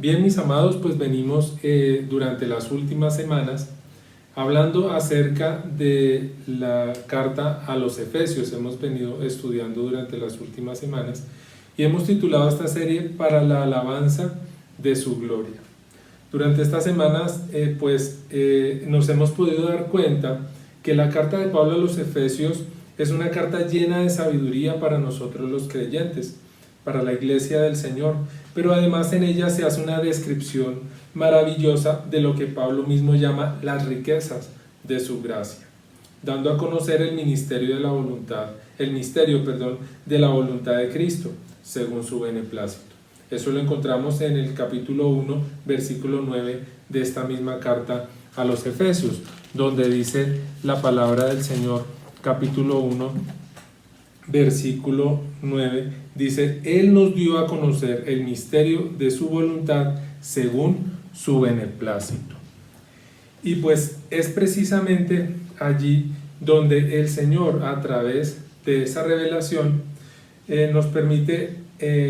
Bien, mis amados, pues venimos durante las últimas semanas hablando acerca de la carta a los Efesios. Hemos venido estudiando durante las últimas semanas y hemos titulado esta serie Para la alabanza de su gloria. Durante estas semanas nos hemos podido dar cuenta que la carta de Pablo a los Efesios es una carta llena de sabiduría para nosotros los creyentes, para la iglesia del Señor, pero además en ella se hace una descripción maravillosa de lo que Pablo mismo llama las riquezas de su gracia, dando a conocer el misterio de la voluntad de Cristo, según su beneplácito. Eso lo encontramos en el capítulo 1, versículo 9 de esta misma carta a los Efesios, donde dice la palabra del Señor, capítulo 1, versículo 9, dice: Él nos dio a conocer el misterio de su voluntad según su beneplácito. Y pues es precisamente allí donde el Señor, a través de esa revelación, nos permite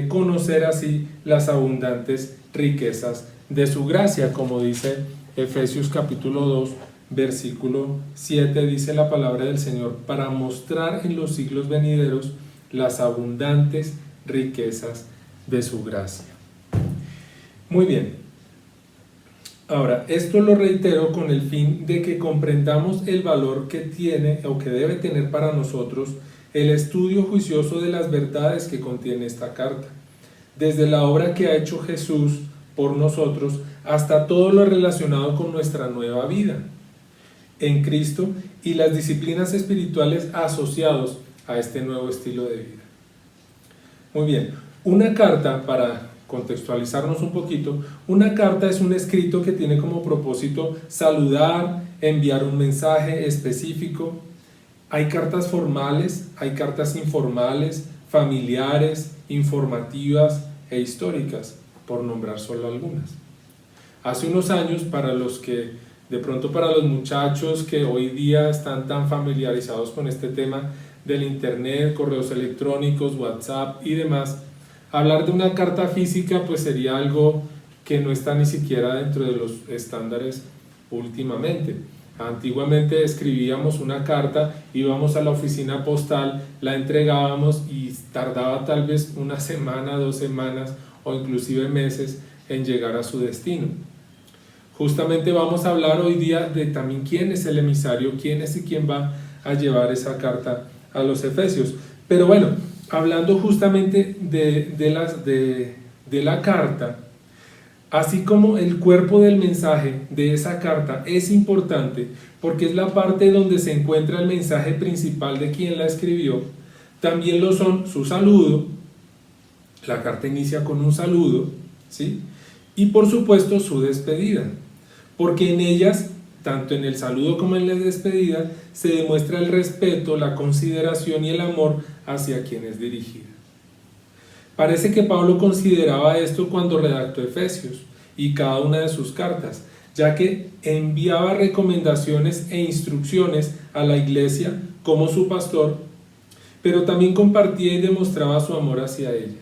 conocer así las abundantes riquezas de su gracia, como dice Efesios capítulo 2, versículo 7, dice la palabra del Señor: para mostrar en los siglos venideros las abundantes riquezas de su gracia. Muy bien. Ahora, esto lo reitero con el fin de que comprendamos el valor que tiene o que debe tener para nosotros el estudio juicioso de las verdades que contiene esta carta, desde la obra que ha hecho Jesús por nosotros hasta todo lo relacionado con nuestra nueva vida en Cristo y las disciplinas espirituales asociados a este nuevo estilo de vida. Muy bien, una carta, para contextualizarnos un poquito, una carta es un escrito que tiene como propósito saludar, enviar un mensaje específico. Hay cartas formales, hay cartas informales, familiares, informativas e históricas, por nombrar solo algunas. Hace unos años, para los muchachos que hoy día están tan familiarizados con este tema del internet, correos electrónicos, WhatsApp y demás, hablar de una carta física pues sería algo que no está ni siquiera dentro de los estándares últimamente. Antiguamente escribíamos una carta, íbamos a la oficina postal, la entregábamos y tardaba tal vez una semana, 2 semanas o inclusive meses en llegar a su destino. Justamente vamos a hablar hoy día de también quién es el emisario, quién es y quién va a llevar esa carta a los Efesios. Pero bueno, hablando justamente de la carta, así como el cuerpo del mensaje de esa carta es importante porque es la parte donde se encuentra el mensaje principal de quien la escribió, también lo son su saludo. La carta inicia con un saludo, ¿sí? Y por supuesto su despedida, porque en ellas, tanto en el saludo como en la despedida, se demuestra el respeto, la consideración y el amor hacia quien es dirigida. Parece que Pablo consideraba esto cuando redactó Efesios y cada una de sus cartas, ya que enviaba recomendaciones e instrucciones a la iglesia como su pastor, pero también compartía y demostraba su amor hacia ella.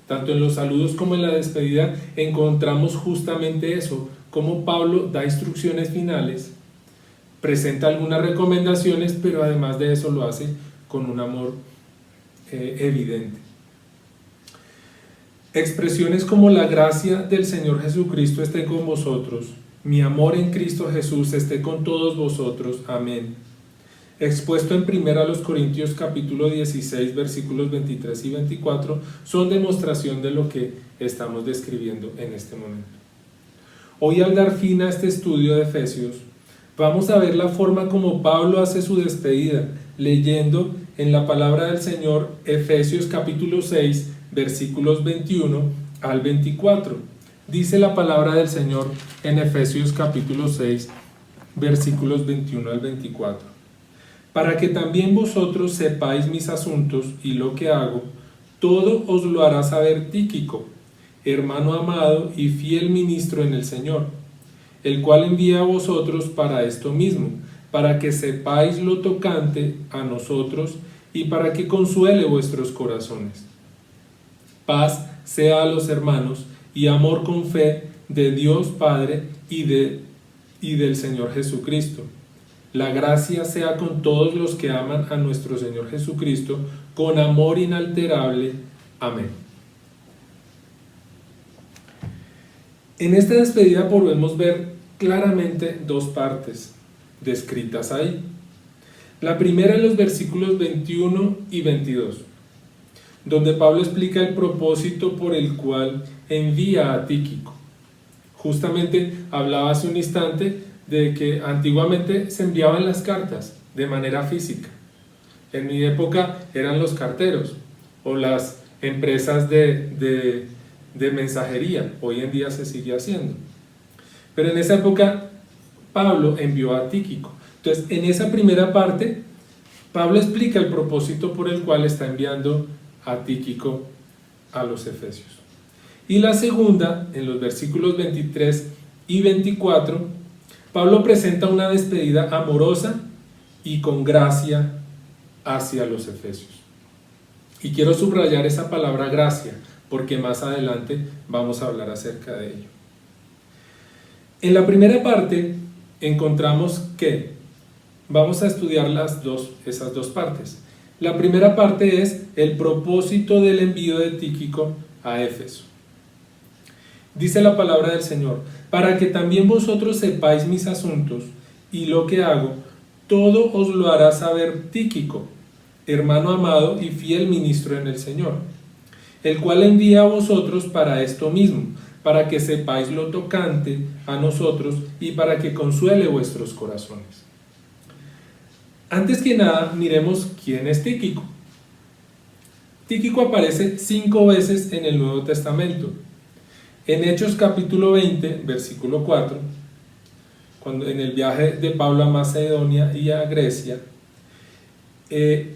Tanto en los saludos como en la despedida encontramos justamente eso, como Pablo da instrucciones finales, presenta algunas recomendaciones, pero además de eso lo hace con un amor evidente. Expresiones como la gracia del Señor Jesucristo esté con vosotros, mi amor en Cristo Jesús esté con todos vosotros, amén. Expuesto en 1 Corintios capítulo 16 versículos 23 y 24 son demostración de lo que estamos describiendo en este momento. Hoy, al dar fin a este estudio de Efesios, vamos a ver la forma como Pablo hace su despedida, leyendo en la palabra del Señor Efesios capítulo 6 versículos 21 al 24. Dice la palabra del Señor en Efesios capítulo 6 versículos 21 al 24: para que también vosotros sepáis mis asuntos y lo que hago, todo os lo hará saber Tíquico, hermano amado y fiel ministro en el Señor, el cual envía a vosotros para esto mismo, para que sepáis lo tocante a nosotros y para que consuele vuestros corazones. Paz sea a los hermanos y amor con fe de Dios Padre y del Señor Jesucristo. La gracia sea con todos los que aman a nuestro Señor Jesucristo con amor inalterable. Amén. En esta despedida podemos ver claramente dos partes descritas ahí. La primera en los versículos 21 y 22, donde Pablo explica el propósito por el cual envía a Tíquico. Justamente hablaba hace un instante de que antiguamente se enviaban las cartas de manera física. En mi época eran los carteros o las empresas de mensajería. Hoy en día se sigue haciendo. Pero en esa época Pablo envió a Tíquico. Entonces, en esa primera parte, Pablo explica el propósito por el cual está enviando a Tíquico a los Efesios. Y la segunda, en los versículos 23 y 24, Pablo presenta una despedida amorosa y con gracia hacia los Efesios. Y quiero subrayar esa palabra gracia, porque más adelante vamos a hablar acerca de ello. En la primera parte encontramos que vamos a estudiar esas dos partes. La primera parte es el propósito del envío de Tíquico a Éfeso. Dice la palabra del Señor: para que también vosotros sepáis mis asuntos y lo que hago, todo os lo hará saber Tíquico, hermano amado y fiel ministro en el Señor, el cual envía a vosotros para esto mismo, para que sepáis lo tocante a nosotros y para que consuele vuestros corazones. Antes que nada, miremos quién es Tíquico. Tíquico aparece 5 veces en el Nuevo Testamento. En Hechos capítulo 20, versículo 4, cuando en el viaje de Pablo a Macedonia y a Grecia. En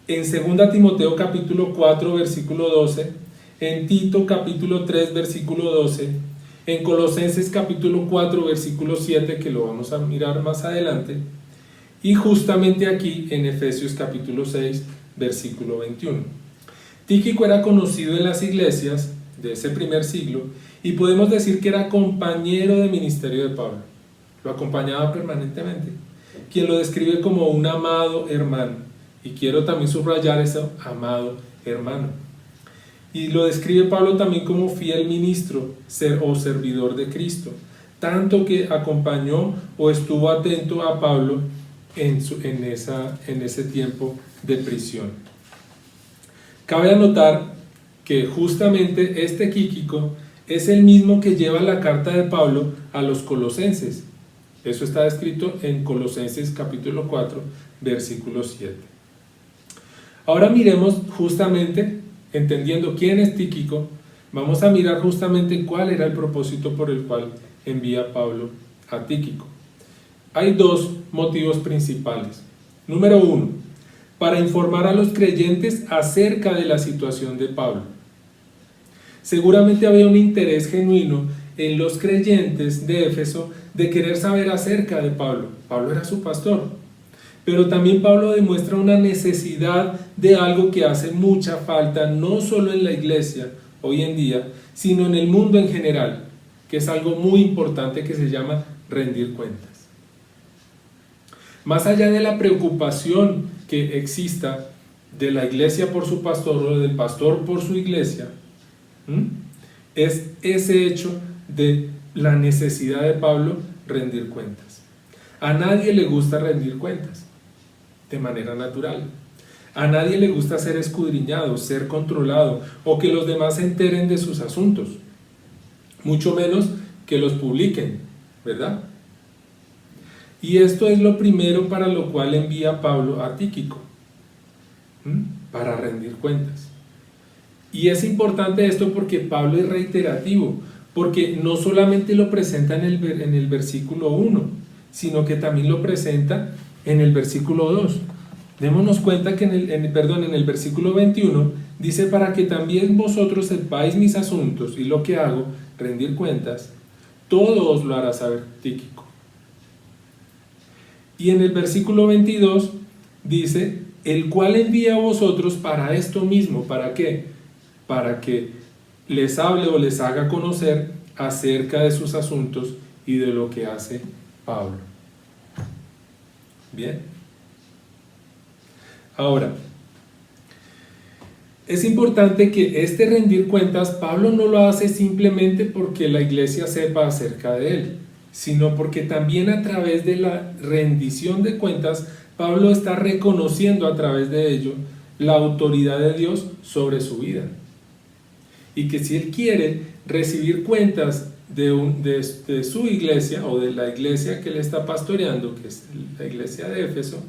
2 Timoteo capítulo 4, versículo 12. En Tito capítulo 3, versículo 12. En Colosenses capítulo 4, versículo 7, que lo vamos a mirar más adelante. Y justamente aquí en Efesios capítulo 6, versículo 21. Tíquico era conocido en las iglesias de ese primer siglo y podemos decir que era compañero de ministerio de Pablo. Lo acompañaba permanentemente, quien lo describe como un amado hermano. Y quiero también subrayar eso, amado hermano. Y lo describe Pablo también como fiel ministro o servidor de Cristo, tanto que acompañó o estuvo atento a Pablo en ese tiempo de prisión. Cabe anotar que justamente este Tíquico es el mismo que lleva la carta de Pablo a los colosenses. Eso está escrito en Colosenses capítulo 4, versículo 7. Ahora miremos justamente, entendiendo quién es Tíquico, vamos a mirar justamente cuál era el propósito por el cual envía Pablo a Tíquico. Hay 2 motivos principales. Número 1, para informar a los creyentes acerca de la situación de Pablo. Seguramente había un interés genuino en los creyentes de Éfeso de querer saber acerca de Pablo. Pablo era su pastor. Pero también Pablo demuestra una necesidad de algo que hace mucha falta, no solo en la iglesia hoy en día, sino en el mundo en general, que es algo muy importante que se llama rendir cuentas. Más allá de la preocupación que exista de la iglesia por su pastor o del pastor por su iglesia, es ese hecho de la necesidad de Pablo rendir cuentas. A nadie le gusta rendir cuentas de manera natural. A nadie le gusta ser escudriñado, ser controlado o que los demás se enteren de sus asuntos, mucho menos que los publiquen, ¿verdad? Y esto es lo primero para lo cual envía Pablo a Tíquico, para rendir cuentas. Y es importante esto porque Pablo es reiterativo, porque no solamente lo presenta en el versículo 1, sino que también lo presenta en el versículo 2. Démonos cuenta que en el versículo 21 dice: para que también vosotros sepáis mis asuntos y lo que hago, rendir cuentas, todo os lo hará saber Tíquico. Y en el versículo 22 dice: el cual envía a vosotros para esto mismo. ¿Para qué? Para que les hable o les haga conocer acerca de sus asuntos y de lo que hace Pablo. Bien. Ahora, es importante que este rendir cuentas, Pablo no lo hace simplemente porque la iglesia sepa acerca de él, sino porque también a través de la rendición de cuentas, Pablo está reconociendo a través de ello la autoridad de Dios sobre su vida. Y que si él quiere recibir cuentas de su iglesia o de la iglesia que él está pastoreando, que es la iglesia de Éfeso,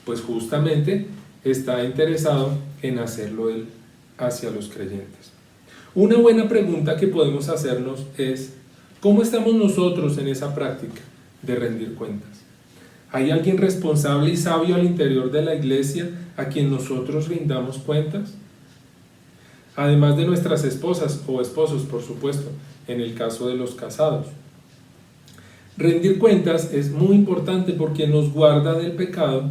pues justamente está interesado en hacerlo él hacia los creyentes. Una buena pregunta que podemos hacernos es: ¿cómo estamos nosotros en esa práctica de rendir cuentas? ¿Hay alguien responsable y sabio al interior de la iglesia a quien nosotros rindamos cuentas? Además de nuestras esposas o esposos, por supuesto, en el caso de los casados. Rendir cuentas es muy importante porque nos guarda del pecado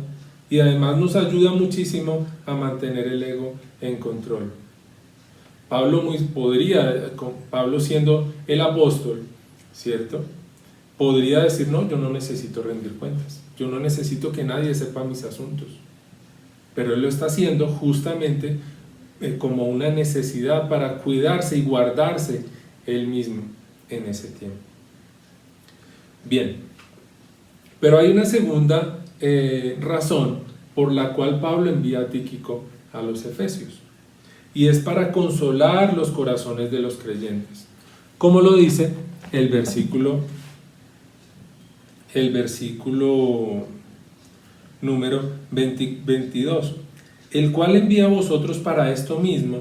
y además nos ayuda muchísimo a mantener el ego en control. Pablo siendo el apóstol, ¿cierto? Podría decir: no, yo no necesito rendir cuentas, yo no necesito que nadie sepa mis asuntos. Pero él lo está haciendo justamente como una necesidad para cuidarse y guardarse él mismo en ese tiempo. Bien, pero hay una segunda razón por la cual Pablo envía a Tíquico a los Efesios, y es para consolar los corazones de los creyentes, como lo dice el versículo número 22, el cual envía a vosotros para esto mismo,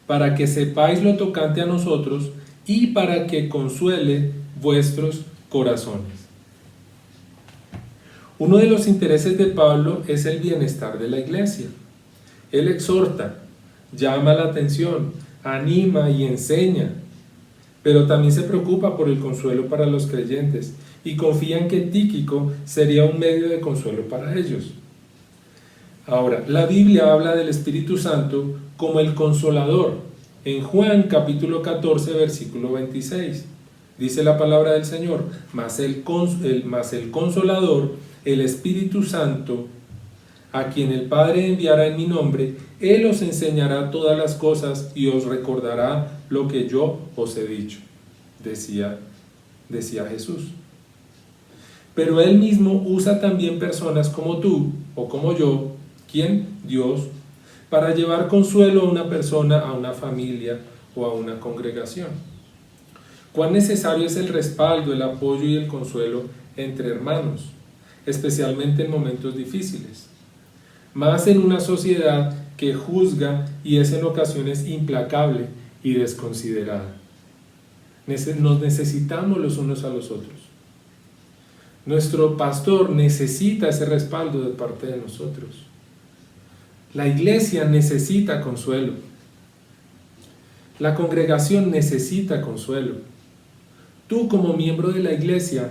para que sepáis lo tocante a nosotros y para que consuele vuestros corazones. Uno de los intereses de Pablo es el bienestar de la iglesia. Él exhorta, llama la atención, anima y enseña, pero también se preocupa por el consuelo para los creyentes y confía en que Tíquico sería un medio de consuelo para ellos. Ahora, la Biblia habla del Espíritu Santo como el Consolador. En Juan capítulo 14, versículo 26, dice la palabra del Señor: mas el Consolador, el Espíritu Santo, a quien el Padre enviará en mi nombre, Él os enseñará todas las cosas y os recordará lo que yo os he dicho, decía Jesús. Pero Él mismo usa también personas como tú o como yo, ¿quién? Dios, para llevar consuelo a una persona, a una familia o a una congregación. ¿Cuán necesario es el respaldo, el apoyo y el consuelo entre hermanos, especialmente en momentos difíciles? Más en una sociedad que juzga y es en ocasiones implacable y desconsiderada. Nos necesitamos los unos a los otros. Nuestro pastor necesita ese respaldo de parte de nosotros. La iglesia necesita consuelo. La congregación necesita consuelo. Tú, como miembro de la iglesia,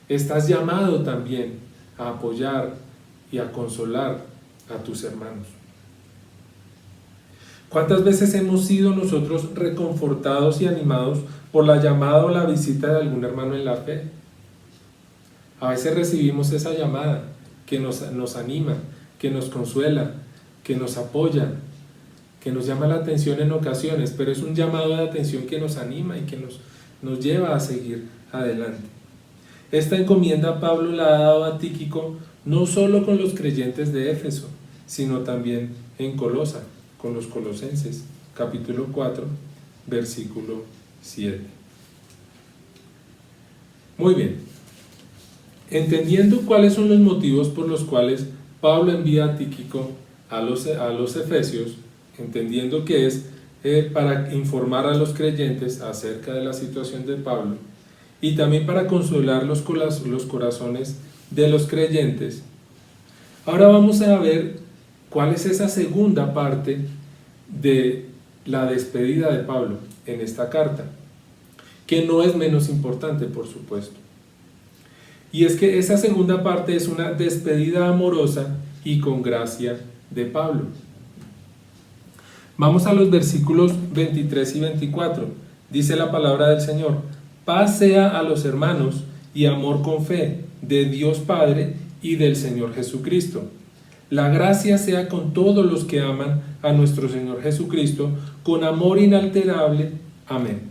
estás llamado también a apoyar y a consolar a tus hermanos. ¿Cuántas veces hemos sido nosotros reconfortados y animados por la llamada o la visita de algún hermano en la fe? A veces recibimos esa llamada que nos anima, que nos consuela, que nos apoya, que nos llama la atención en ocasiones, pero es un llamado de atención que nos anima y que nos lleva a seguir adelante. Esta encomienda Pablo la ha dado a Tíquico no solo con los creyentes de Éfeso, sino también en Colosa, con los colosenses, capítulo 4, versículo 7. Muy bien. Entendiendo cuáles son los motivos por los cuales Pablo envía a Tíquico a los Efesios, entendiendo que es para informar a los creyentes acerca de la situación de Pablo y también para consolar los corazones de los creyentes, ahora vamos a ver cuál es esa segunda parte de la despedida de Pablo en esta carta, que no es menos importante, por supuesto. Y es que esa segunda parte es una despedida amorosa y con gracia de Pablo. Vamos a los versículos 23 y 24. Dice la palabra del Señor: paz sea a los hermanos y amor con fe de Dios Padre y del Señor Jesucristo. La gracia sea con todos los que aman a nuestro Señor Jesucristo con amor inalterable. Amén.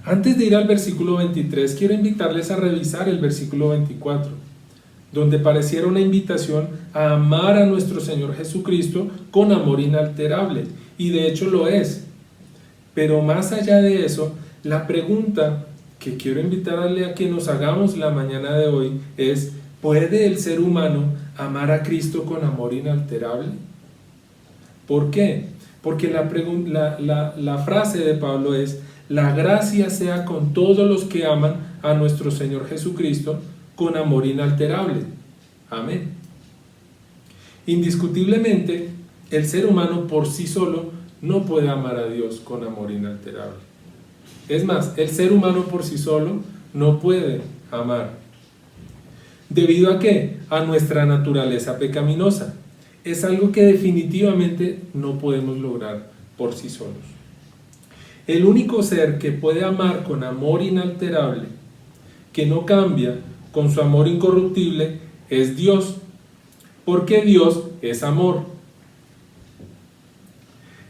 Antes de ir al versículo 23, quiero invitarles a revisar el versículo 24, donde pareciera una invitación a amar a nuestro Señor Jesucristo con amor inalterable, y de hecho lo es. Pero más allá de eso, la pregunta que quiero invitarle a que nos hagamos la mañana de hoy es: ¿puede el ser humano amar a Cristo con amor inalterable? ¿Por qué? Porque la frase de Pablo es: la gracia sea con todos los que aman a nuestro Señor Jesucristo con amor inalterable. Amén. Indiscutiblemente, el ser humano por sí solo no puede amar a Dios con amor inalterable. Es más, el ser humano por sí solo no puede amar. ¿Debido a qué? A nuestra naturaleza pecaminosa. Es algo que definitivamente no podemos lograr por sí solos. El único ser que puede amar con amor inalterable, que no cambia, con su amor incorruptible, es Dios, porque Dios es amor.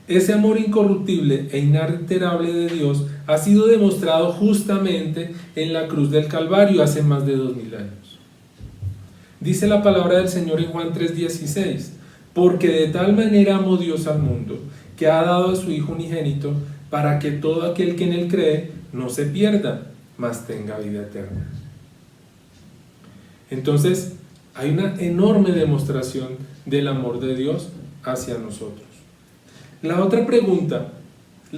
Ese amor incorruptible e inalterable de Dios ha sido demostrado justamente en la cruz del Calvario hace más de 2000 años. Dice la palabra del Señor en Juan 3:16: porque de tal manera amó Dios al mundo, que ha dado a su Hijo unigénito, para que todo aquel que en él cree no se pierda, mas tenga vida eterna. Entonces, hay una enorme demostración del amor de Dios hacia nosotros. La otra pregunta,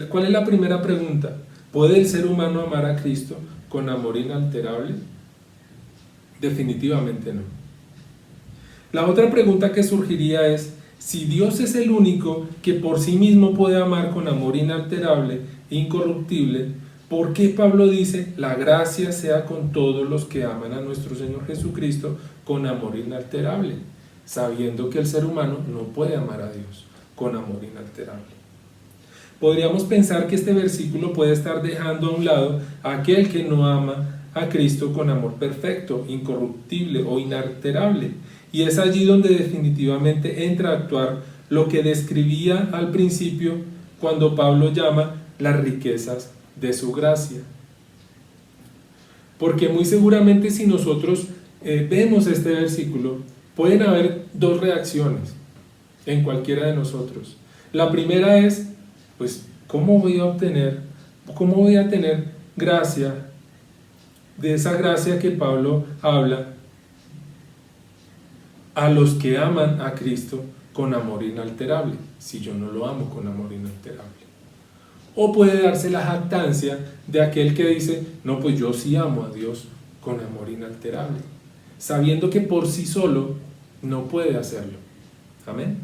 ¿cuál es la primera pregunta? ¿Puede el ser humano amar a Cristo con amor inalterable? Definitivamente no. La otra pregunta que surgiría es: si Dios es el único que por sí mismo puede amar con amor inalterable e incorruptible, ¿por qué Pablo dice: la gracia sea con todos los que aman a nuestro Señor Jesucristo con amor inalterable? Sabiendo que el ser humano no puede amar a Dios con amor inalterable. Podríamos pensar que este versículo puede estar dejando a un lado a aquel que no ama a Cristo con amor perfecto, incorruptible o inalterable. Y es allí donde definitivamente entra a actuar lo que describía al principio cuando Pablo llama las riquezas de su gracia. Porque muy seguramente si nosotros vemos este versículo, pueden haber dos reacciones en cualquiera de nosotros. La primera es: pues, ¿cómo voy a tener gracia, de esa gracia que Pablo habla, a los que aman a Cristo con amor inalterable, si yo no lo amo con amor inalterable? O puede darse la jactancia de aquel que dice: no, pues yo sí amo a Dios con amor inalterable, sabiendo que por sí solo no puede hacerlo. Amén.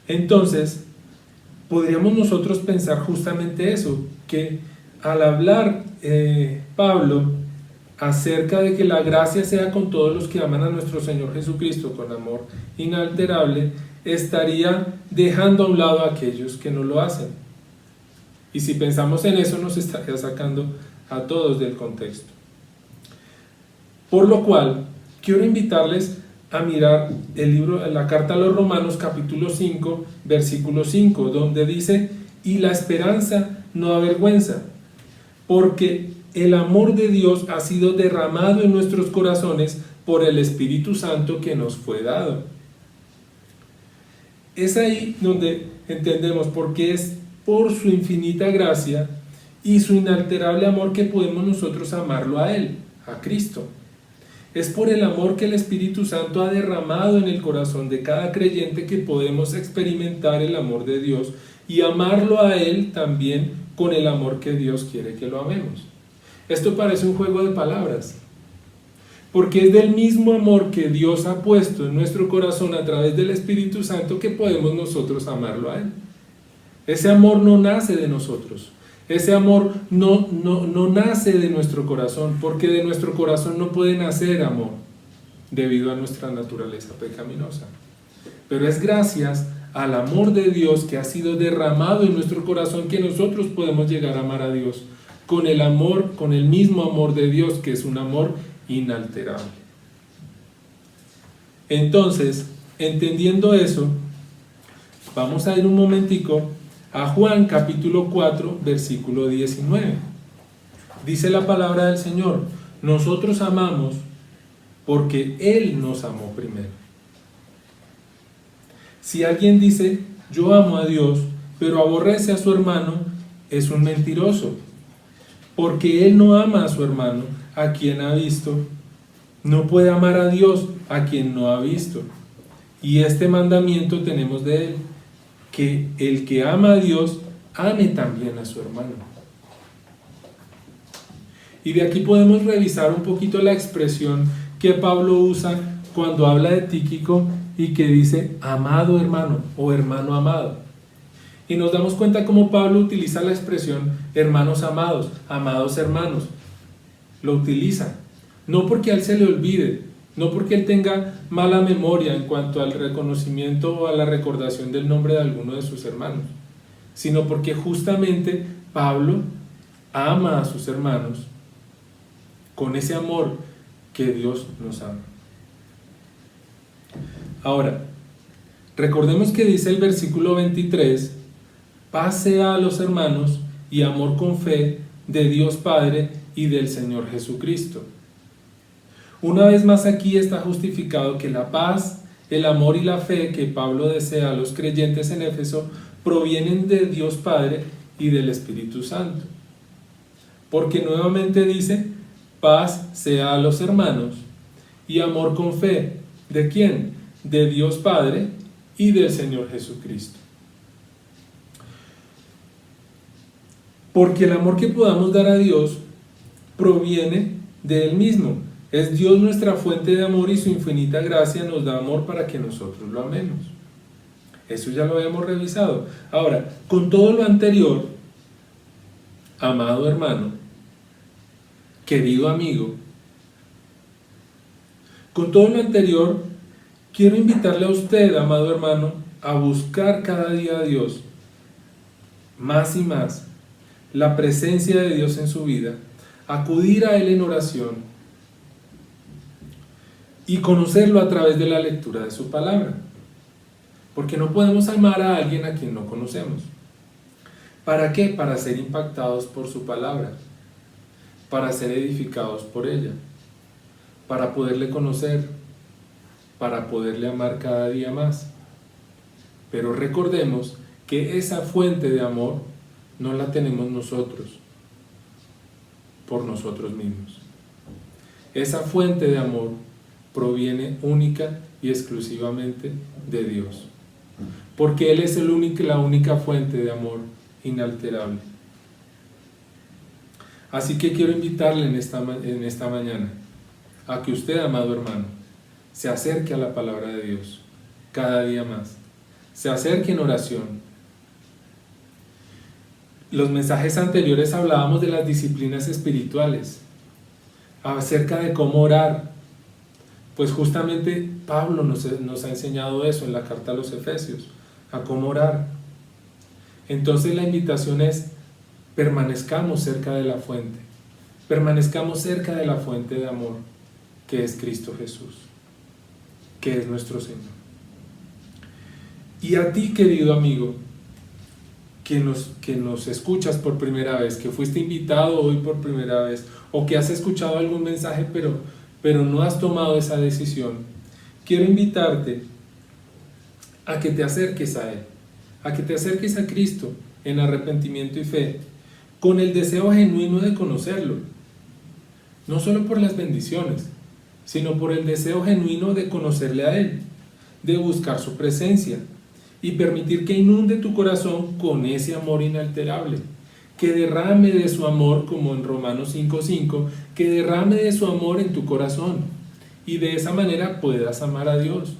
Entonces, podríamos nosotros pensar justamente eso, que al hablar Pablo acerca de que la gracia sea con todos los que aman a nuestro Señor Jesucristo con amor inalterable, estaría dejando a un lado a aquellos que no lo hacen. Y si pensamos en eso, nos estaría sacando a todos del contexto. Por lo cual, quiero invitarles a mirar el libro, la carta a los Romanos capítulo 5, versículo 5, donde dice: y la esperanza no avergüenza, porque el amor de Dios ha sido derramado en nuestros corazones por el Espíritu Santo que nos fue dado. Es ahí donde entendemos por qué es por su infinita gracia y su inalterable amor que podemos nosotros amarlo a Él, a Cristo. Es por el amor que el Espíritu Santo ha derramado en el corazón de cada creyente que podemos experimentar el amor de Dios y amarlo a Él también con el amor que Dios quiere que lo amemos. Esto parece un juego de palabras, porque es del mismo amor que Dios ha puesto en nuestro corazón a través del Espíritu Santo que podemos nosotros amarlo a Él. Ese amor no nace de nosotros. Ese amor no nace de nuestro corazón, porque de nuestro corazón no puede nacer amor, debido a nuestra naturaleza pecaminosa. pero es gracias al amor de Dios que ha sido derramado en nuestro corazón que nosotros podemos llegar a amar a Dios con el amor, con el mismo amor de Dios, que es un amor inalterable. Entonces, entendiendo eso, vamos a ir un momentico a Juan capítulo 4, versículo 19. Dice la palabra del Señor: nosotros amamos porque Él nos amó primero. Si alguien dice, yo amo a Dios, pero aborrece a su hermano, es un mentiroso, porque él no ama a su hermano, a quien ha visto. No puede amar a Dios, a quien no ha visto. Y este mandamiento tenemos de él, que el que ama a Dios, ame también a su hermano. Y de aquí podemos revisar un poquito la expresión que Pablo usa cuando habla de Tíquico y que dice amado hermano o hermano amado. Y nos damos cuenta cómo Pablo utiliza la expresión hermanos amados, amados hermanos. Lo utiliza, no porque a él se le olvide, no porque él tenga mala memoria en cuanto al reconocimiento o a la recordación del nombre de alguno de sus hermanos, sino porque justamente Pablo ama a sus hermanos con ese amor que Dios nos ama. Ahora, recordemos que dice el versículo 23, paz sea a los hermanos y amor con fe de Dios Padre y del Señor Jesucristo. Una vez más aquí está justificado que la paz, el amor y la fe que Pablo desea a los creyentes en Éfeso provienen de Dios Padre y del Espíritu Santo. Porque nuevamente dice, paz sea a los hermanos y amor con fe. ¿De quién? De Dios Padre y del Señor Jesucristo. Porque el amor que podamos dar a Dios proviene de Él mismo. Es Dios nuestra fuente de amor y su infinita gracia nos da amor para que nosotros lo amemos. Eso ya lo habíamos revisado. Ahora, con todo lo anterior, amado hermano, querido amigo, con todo lo anterior, quiero invitarle a usted, amado hermano, a buscar cada día a Dios, más y más, la presencia de Dios en su vida, acudir a Él en oración y conocerlo a través de la lectura de su palabra. Porque no podemos amar a alguien a quien no conocemos. ¿Para qué? Para ser impactados por su palabra, para ser edificados por ella, para poderle conocer, para poderle amar cada día más. Pero recordemos que esa fuente de amor no la tenemos nosotros, por nosotros mismos. Esa fuente de amor proviene única y exclusivamente de Dios, porque Él es la única fuente de amor inalterable. Así que quiero invitarle en esta mañana a que usted, amado hermano, se acerque a la palabra de Dios cada día más, se acerque en oración. Los mensajes anteriores hablábamos de las disciplinas espirituales, acerca de cómo orar. Pues justamente Pablo nos ha enseñado eso en la carta a los Efesios, a cómo orar. Entonces la invitación es, permanezcamos cerca de la fuente, permanezcamos cerca de la fuente de amor, que es Cristo Jesús, que es nuestro Señor. Y a ti, querido amigo, que nos escuchas por primera vez, que fuiste invitado hoy por primera vez, o que has escuchado algún mensaje pero no has tomado esa decisión, quiero invitarte a que te acerques a Él, a que te acerques a Cristo en arrepentimiento y fe, con el deseo genuino de conocerlo, no solo por las bendiciones, sino por el deseo genuino de conocerle a Él, de buscar su presencia y permitir que inunde tu corazón con ese amor inalterable, que derrame de su amor, como en Romanos 5:5, que derrame de su amor en tu corazón y de esa manera puedas amar a Dios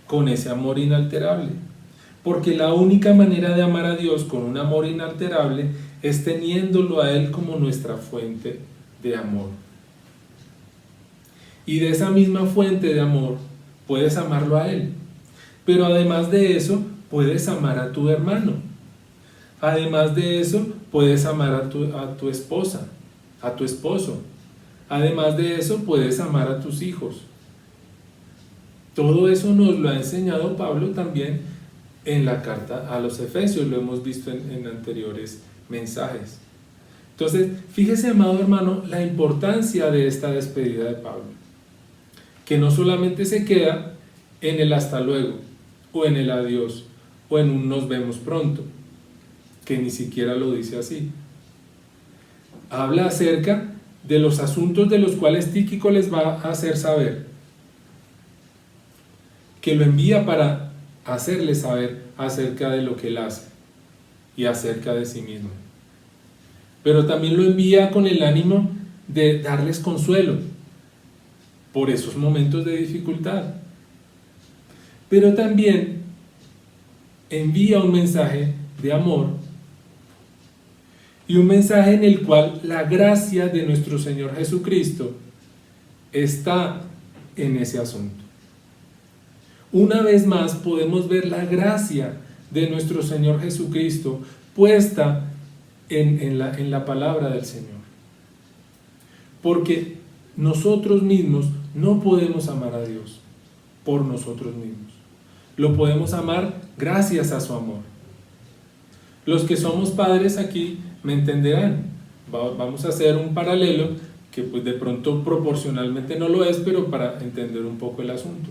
con ese amor inalterable. Porque la única manera de amar a Dios con un amor inalterable es teniéndolo a Él como nuestra fuente de amor. Y de esa misma fuente de amor puedes amarlo a Él. Pero además de eso, puedes amar a tu hermano. Además de eso, puedes amar a tu esposa, a tu esposo. Además de eso, puedes amar a tus hijos. Todo eso nos lo ha enseñado Pablo también en la carta a los Efesios, lo hemos visto en anteriores mensajes. Entonces, fíjese, amado hermano, la importancia de esta despedida de Pablo, que no solamente se queda en el hasta luego, o en el adiós, o en un nos vemos pronto, que ni siquiera lo dice así. Habla acerca de los asuntos de los cuales Tíquico les va a hacer saber, que lo envía para hacerles saber acerca de lo que él hace y acerca de sí mismo. Pero también lo envía con el ánimo de darles consuelo por esos momentos de dificultad. Pero también envía un mensaje de amor y un mensaje en el cual la gracia de nuestro Señor Jesucristo está en ese asunto. Una vez más podemos ver la gracia de nuestro Señor Jesucristo puesta en la palabra del Señor. Porque nosotros mismos no podemos amar a Dios por nosotros mismos. Lo podemos amar gracias a su amor. Los que somos padres aquí me entenderán. Vamos a hacer un paralelo que pues de pronto proporcionalmente no lo es, pero para entender un poco el asunto.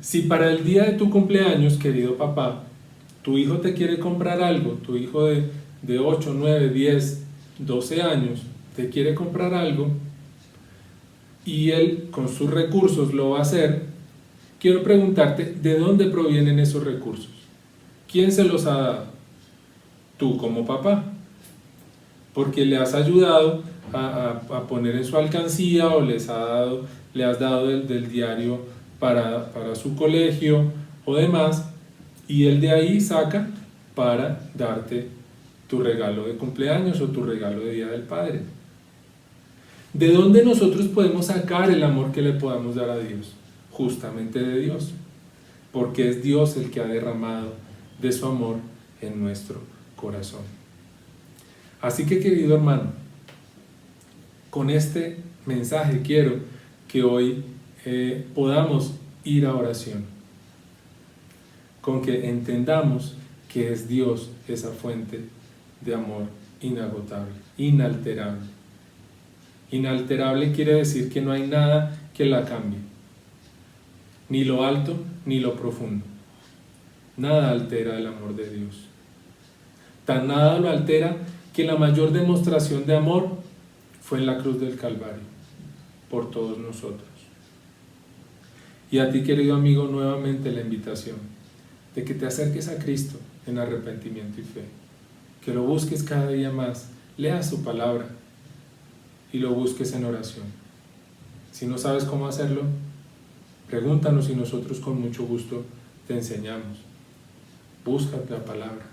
Si para el día de tu cumpleaños, querido papá, tu hijo te quiere comprar algo, tu hijo de 8, 9, 10, 12 años te quiere comprar algo y él con sus recursos lo va a hacer, quiero preguntarte, ¿de dónde provienen esos recursos? ¿Quién se los ha dado? Tú como papá, porque le has ayudado a poner en su alcancía o le has dado del diario para su colegio o demás, y él de ahí saca para darte tu regalo de cumpleaños o tu regalo de Día del Padre. ¿De dónde nosotros podemos sacar el amor que le podamos dar a Dios? Justamente de Dios, porque es Dios el que ha derramado de su amor en nuestro corazón. Así que, querido hermano, con este mensaje quiero que hoy podamos ir a oración, con que entendamos que es Dios esa fuente de amor inagotable, inalterable. Inalterable quiere decir que no hay nada que la cambie, ni lo alto ni lo profundo. Nada altera el amor de Dios. Tan nada lo altera que la mayor demostración de amor fue en la cruz del Calvario, por todos nosotros. Y a ti, querido amigo, nuevamente la invitación de que te acerques a Cristo en arrepentimiento y fe, que lo busques cada día más, leas su palabra y lo busques en oración. Si no sabes cómo hacerlo, pregúntanos y nosotros con mucho gusto te enseñamos. Busca la palabra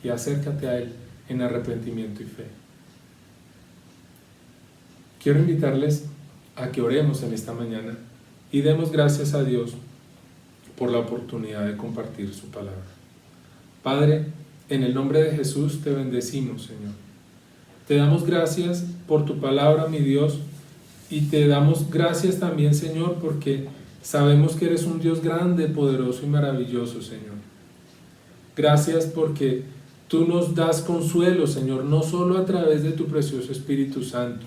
y acércate a Él en arrepentimiento y fe. Quiero invitarles a que oremos en esta mañana y demos gracias a Dios por la oportunidad de compartir su palabra. Padre, en el nombre de Jesús te bendecimos, Señor. Te damos gracias por tu palabra, mi Dios, y te damos gracias también, Señor, porque sabemos que eres un Dios grande, poderoso y maravilloso, Señor. Gracias porque tú nos das consuelo, Señor, no solo a través de tu precioso Espíritu Santo,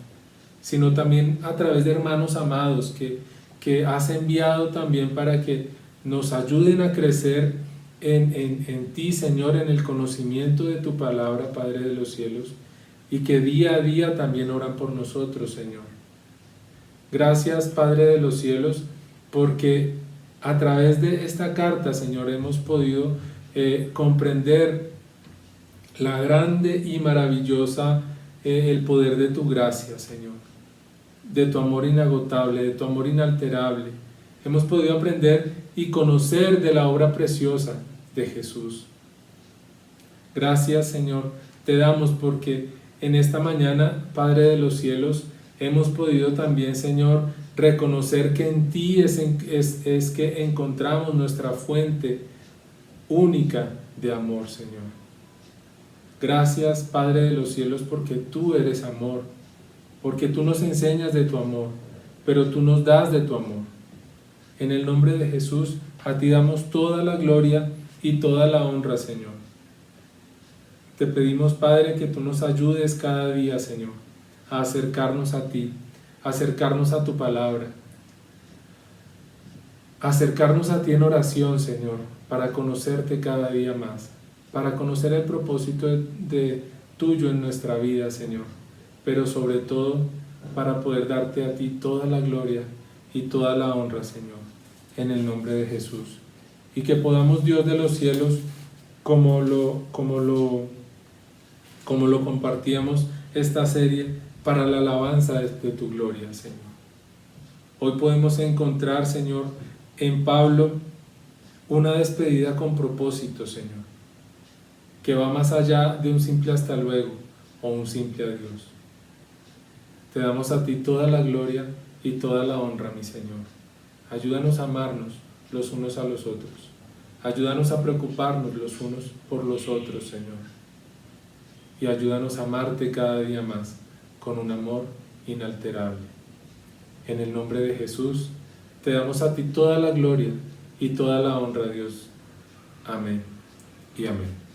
sino también a través de hermanos amados que has enviado también para que nos ayuden a crecer en ti, Señor, en el conocimiento de tu palabra, Padre de los cielos, y que día a día también oran por nosotros, Señor. Gracias, Padre de los cielos, porque a través de esta carta, Señor, hemos podido comprender la grande y maravillosa, el poder de tu gracia, Señor, de tu amor inagotable, de tu amor inalterable. Hemos podido aprender y conocer de la obra preciosa de Jesús. Gracias, Señor, te damos porque en esta mañana, Padre de los cielos, hemos podido también, Señor, reconocer que en ti es que encontramos nuestra fuente única de amor, Señor. Gracias, Padre de los cielos, porque tú eres amor, porque tú nos enseñas de tu amor, pero tú nos das de tu amor. En el nombre de Jesús, a ti damos toda la gloria y toda la honra, Señor. Te pedimos, Padre, que tú nos ayudes cada día, Señor, a acercarnos a ti, a acercarnos a tu palabra, a acercarnos a ti en oración, Señor, para conocerte cada día más, para conocer el propósito de tuyo en nuestra vida, Señor, pero sobre todo para poder darte a ti toda la gloria y toda la honra, Señor, en el nombre de Jesús. Y que podamos, Dios de los cielos, como lo compartíamos esta serie, para la alabanza de tu gloria, Señor. Hoy podemos encontrar, Señor, en Pablo una despedida con propósito, Señor, que va más allá de un simple hasta luego o un simple adiós. Te damos a ti toda la gloria y toda la honra, mi Señor. Ayúdanos a amarnos los unos a los otros. Ayúdanos a preocuparnos los unos por los otros, Señor. Y ayúdanos a amarte cada día más con un amor inalterable. En el nombre de Jesús, te damos a ti toda la gloria y toda la honra, Dios. Amén y amén.